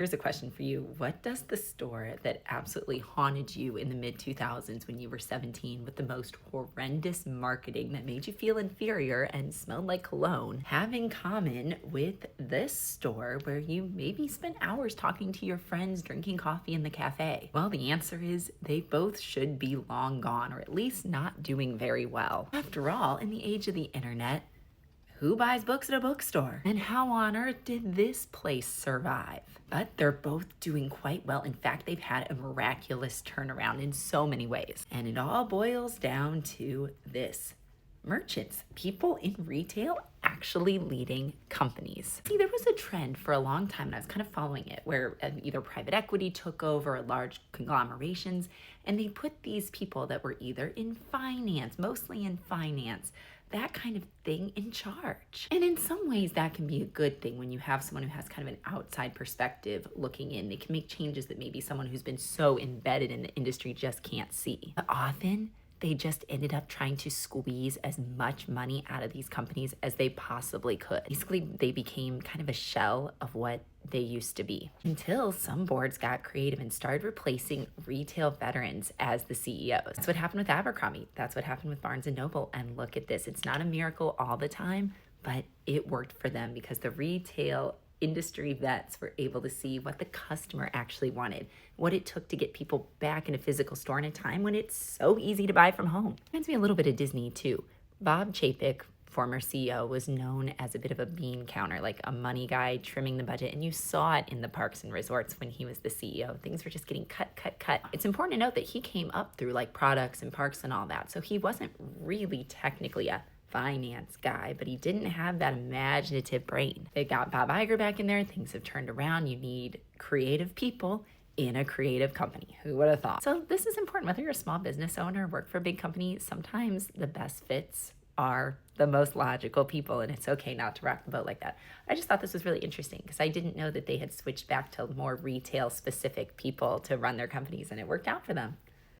Here's a question for you. What does the store that absolutely haunted you in the mid 2000s when you were 17 with the most horrendous marketing that made you feel inferior and smelled like cologne have in common with this store where you maybe spent hours talking to your friends drinking coffee in the cafe? Well, the answer is they both should be long gone, or at least not doing very well. After all, in the age of the internet, who buys books at a bookstore? And how on earth did this place survive? But they're both doing quite well. In fact, they've had a miraculous turnaround in so many ways. And it all boils down to this: merchants, people in retail actually leading companies. See, there was a trend for a long time, and I was kind of following it, where either private equity took over or large conglomerations, and they put these people that were either in finance, mostly in finance, that kind of thing, in charge. And in some ways that can be a good thing when you have someone who has kind of an outside perspective looking in. They can make changes that maybe someone who's been so embedded in the industry just can't see. But often they just ended up trying to squeeze as much money out of these companies as they possibly could. Basically, they became kind of a shell of what they used to be, until some boards got creative and started replacing retail veterans as the CEOs. That's what happened with Abercrombie. That's what happened with Barnes & Noble. And look at this. It's not a miracle all the time, but it worked for them because the retail industry vets were able to see what the customer actually wanted, what it took to get people back in a physical store in a time when it's so easy to buy from home. Reminds me a little bit of Disney too. Bob Chapek, former CEO, was known as a bit of a bean counter, like a money guy trimming the budget, and you saw it in the parks and resorts when he was the CEO. Things were just getting cut. It's important to note that he came up through like products and parks and all that, so he wasn't really technically a finance guy, but he didn't have that imaginative brain. They got Bob Iger back in there. Things have turned around. You need creative people in a creative company. Who would have thought? So this is important. Whether you're a small business owner or work for a big company, sometimes the best fits are the most logical people, and it's okay not to rock the boat like that. I just thought this was really interesting because I didn't know that they had switched back to more retail specific people to run their companies, and it worked out for them.